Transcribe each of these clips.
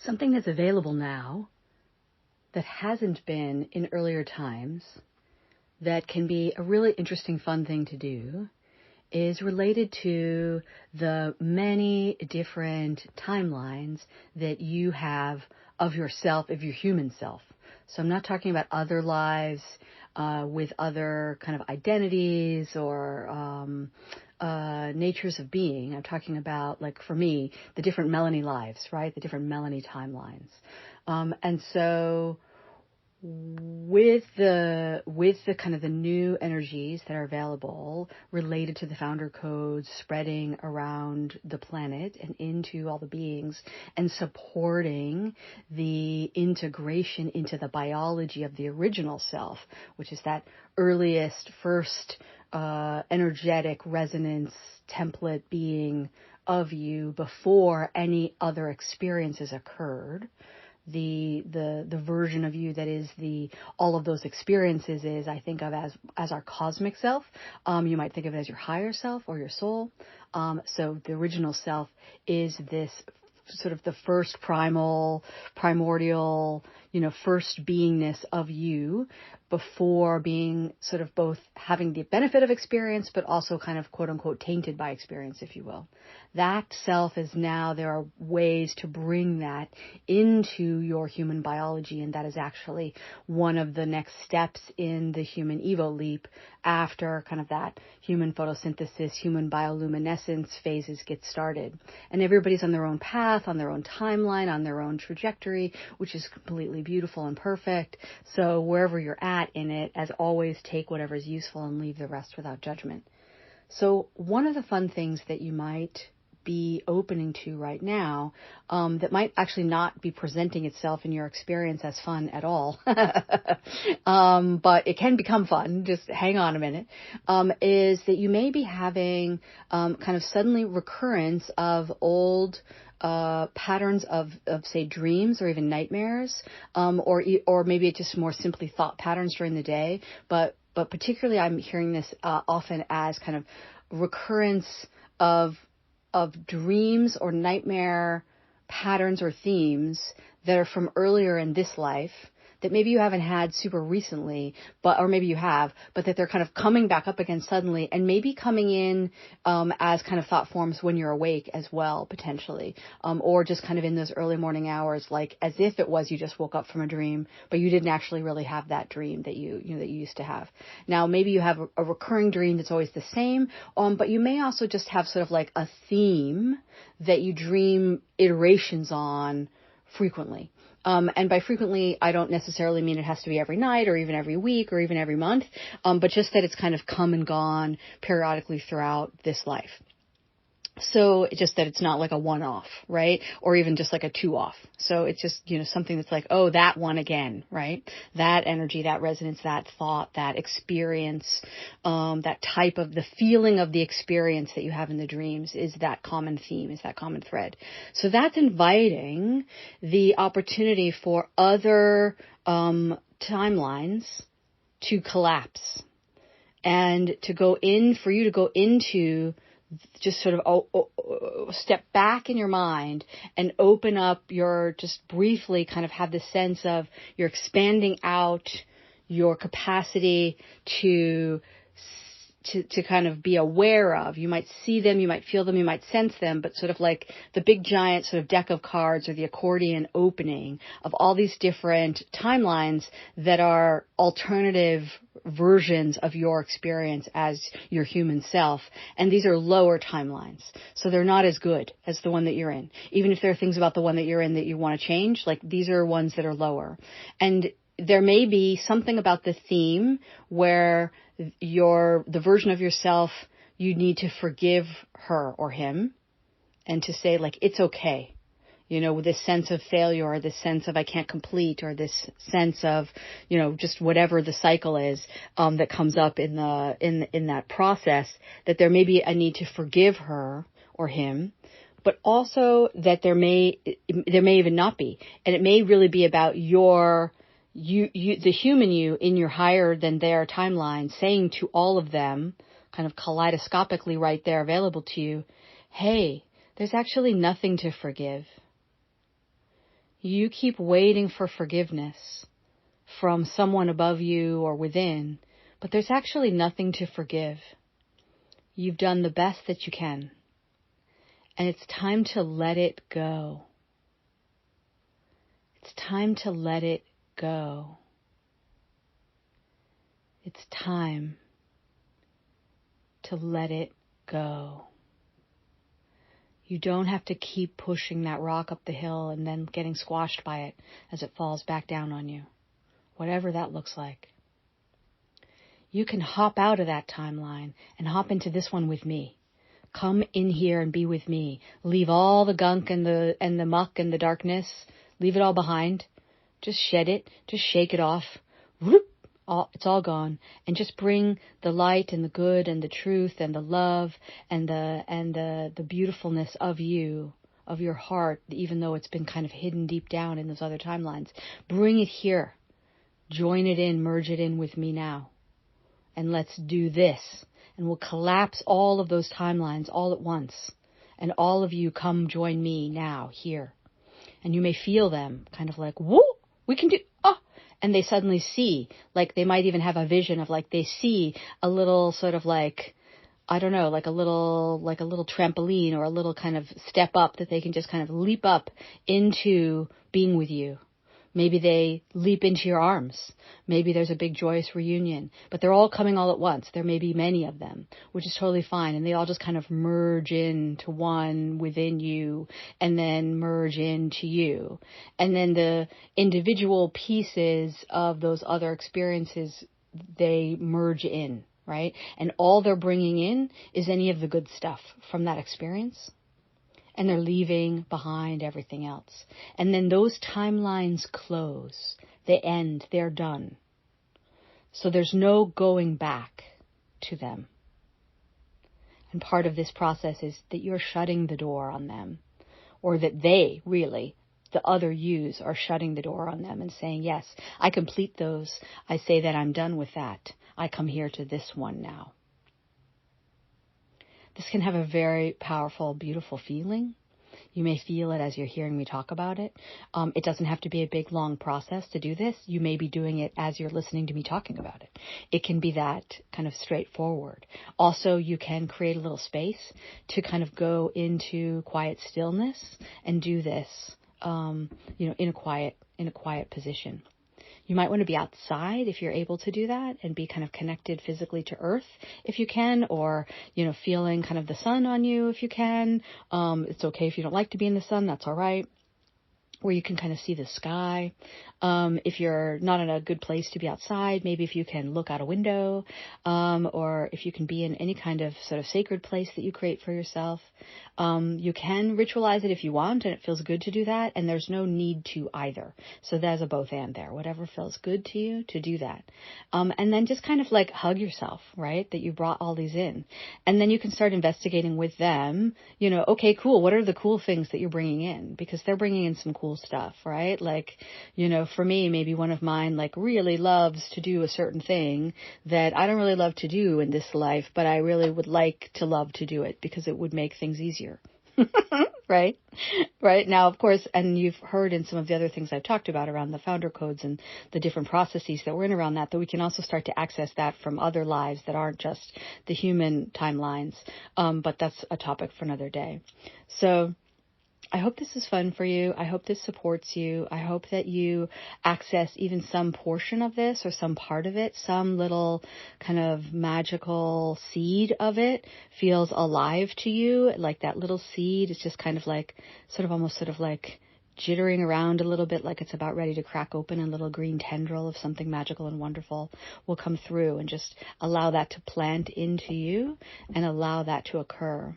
Something that's available now that hasn't been in earlier times, that can be a really interesting, fun thing to do, is related to the many different timelines that you have of yourself, of your human self. So I'm not talking about other lives with other kind of identities or natures of being. I'm talking about, like, for me, the different Melanie lives, right? The different Melanie timelines. And so with the kind of the new energies that are available related to the founder codes spreading around the planet and into all the beings and supporting the integration into the biology of the original self, which is that earliest, first energetic resonance template being of you before any other experiences occurred. The version of you that is all of those experiences is, I think of as our cosmic self. You might think of it as your higher self or your soul. So the original self is this sort of the first primordial, first beingness of you before being sort of both having the benefit of experience, but also kind of quote unquote tainted by experience, if you will. That self is now, there are ways to bring that into your human biology, and that is actually one of the next steps in the human Evo leap after kind of that human photosynthesis, human bioluminescence phases get started. And everybody's on their own path, on their own timeline, on their own trajectory, which is completely beautiful and perfect. So wherever you're at in it, as always, take whatever is useful and leave the rest without judgment. So one of the fun things that you might be opening to right now, that might actually not be presenting itself in your experience as fun at all, but it can become fun, just hang on a minute, is that you may be having kind of suddenly recurrence of old patterns of say dreams or even nightmares, or maybe just more simply thought patterns during the day, but particularly I'm hearing this often as kind of recurrence of dreams or nightmare patterns or themes that are from earlier in this life that maybe you haven't had super recently, or maybe you have, but that they're kind of coming back up again suddenly, and maybe coming in as kind of thought forms when you're awake as well, potentially, or just kind of in those early morning hours, like as if it was you just woke up from a dream, but you didn't actually really have that dream that you used to have. Now, maybe you have a recurring dream that's always the same, but you may also just have sort of like a theme that you dream iterations on frequently. And by frequently, I don't necessarily mean it has to be every night or even every week or even every month, but just that it's kind of come and gone periodically throughout this life. So just that it's not like a one-off, right? Or even just like a two-off. So it's just, something that's like, oh, that one again, right? That energy, that resonance, that thought, that experience, that type of the feeling of the experience that you have in the dreams is that common theme, is that common thread. So that's inviting the opportunity for other timelines to collapse and for you to go into just sort of step back in your mind and open up just briefly kind of have the sense of you're expanding out your capacity to kind of be aware of. You might see them, you might feel them, you might sense them, but sort of like the big giant sort of deck of cards or the accordion opening of all these different timelines that are alternative versions of your experience as your human self. And these are lower timelines. So they're not as good as the one that you're in. Even if there are things about the one that you're in that you want to change, like these are ones that are lower. And there may be something about the theme where the version of yourself, you need to forgive her or him and to say, like, it's okay. With this sense of failure or this sense of I can't complete or this sense of, just whatever the cycle is that comes up in that process, that there may be a need to forgive her or him, but also that there may even not be. And it may really be about the human you in your higher than their timeline saying to all of them, kind of kaleidoscopically right there available to you, hey, there's actually nothing to forgive. You keep waiting for forgiveness from someone above you or within, but there's actually nothing to forgive. You've done the best that you can, and it's time to let it go. It's time to let it go. It's time to let it go. You don't have to keep pushing that rock up the hill and then getting squashed by it as it falls back down on you, whatever that looks like. You can hop out of that timeline and hop into this one with me. Come in here and be with me. Leave all the gunk and the muck and the darkness. Leave it all behind. Just shed it. Just shake it off. Whoop. It's all gone. And just bring the light and the good and the truth and the love and the beautifulness of you, of your heart, even though it's been kind of hidden deep down in those other timelines. Bring it here. Join it in, merge it in with me now. And let's do this. And we'll collapse all of those timelines all at once. And all of you come join me now, here. And you may feel them kind of like, whoa, we can do, and they suddenly see, like they might even have a vision of like they see a little sort of like, I don't know, like a little trampoline or a little kind of step up that they can just kind of leap up into being with you. Maybe they leap into your arms. Maybe there's a big joyous reunion, but they're all coming all at once. There may be many of them, which is totally fine. And they all just kind of merge into one within you and then merge into you. And then the individual pieces of those other experiences, they merge in, right? And all they're bringing in is any of the good stuff from that experience. And they're leaving behind everything else. And then those timelines close. They end. They're done. So there's no going back to them. And part of this process is that you're shutting the door on them. Or that they, really, the other yous, are shutting the door on them and saying, yes, I complete those. I say that I'm done with that. I come here to this one now. This can have a very powerful, beautiful feeling. You may feel it as you're hearing me talk about it. It doesn't have to be a big, long process to do this. You may be doing it as you're listening to me talking about it. It can be that kind of straightforward. Also, you can create a little space to kind of go into quiet stillness and do this, in a quiet position. You might want to be outside if you're able to do that and be kind of connected physically to earth if you can, or, feeling kind of the sun on you if you can. It's okay if you don't like to be in the sun, that's all right. Where you can kind of see the sky. If you're not in a good place to be outside, maybe if you can look out a window, or if you can be in any kind of sort of sacred place that you create for yourself. You can ritualize it if you want, and it feels good to do that, and there's no need to either. So there's a both and there. Whatever feels good to you, to do that. And then just kind of like hug yourself, right? That you brought all these in. And then you can start investigating with them, okay, cool. What are the cool things that you're bringing in? Because they're bringing in some cool stuff, right? Like, for me, maybe one of mine like really loves to do a certain thing that I don't really love to do in this life, but I really would like to love to do it because it would make things easier. Right? Now, of course, and you've heard in some of the other things I've talked about around the founder codes and the different processes that we're in around that we can also start to access that from other lives that aren't just the human timelines. But that's a topic for another day. So I hope this is fun for you. I hope this supports you. I hope that you access even some portion of this or some part of it, some little kind of magical seed of it feels alive to you. Like that little seed is just kind of like almost sort of like jittering around a little bit, like it's about ready to crack open. A little green tendril of something magical and wonderful will come through, and just allow that to plant into you and allow that to occur.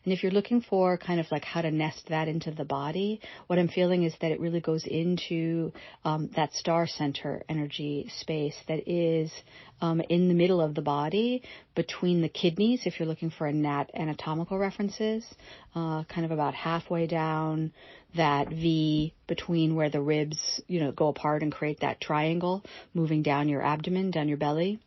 And if you're looking for kind of like how to nest that into the body, what I'm feeling is that it really goes into that star center energy space that is in the middle of the body, between the kidneys, if you're looking for anatomical references, kind of about halfway down that V between where the ribs, go apart and create that triangle, moving down your abdomen, down your belly.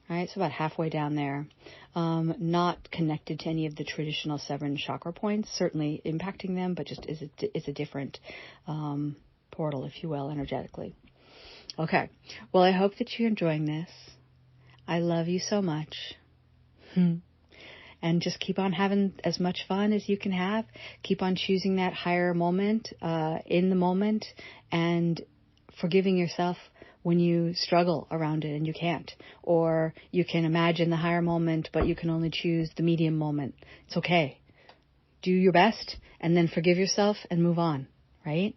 Right, so about halfway down there, not connected to any of the traditional 7 chakra points, certainly impacting them, but just is a different portal, if you will, energetically. Okay. Well, I hope that you're enjoying this. I love you so much. And just keep on having as much fun as you can have. Keep on choosing that higher moment in the moment, and forgiving yourself when you struggle around it and you can't. Or you can imagine the higher moment, but you can only choose the medium moment. It's okay. Do your best and then forgive yourself and move on, right?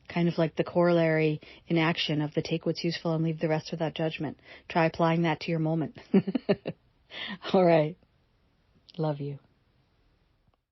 Kind of like the corollary in action of the take what's useful and leave the rest without judgment. Try applying that to your moment. All right. Love you.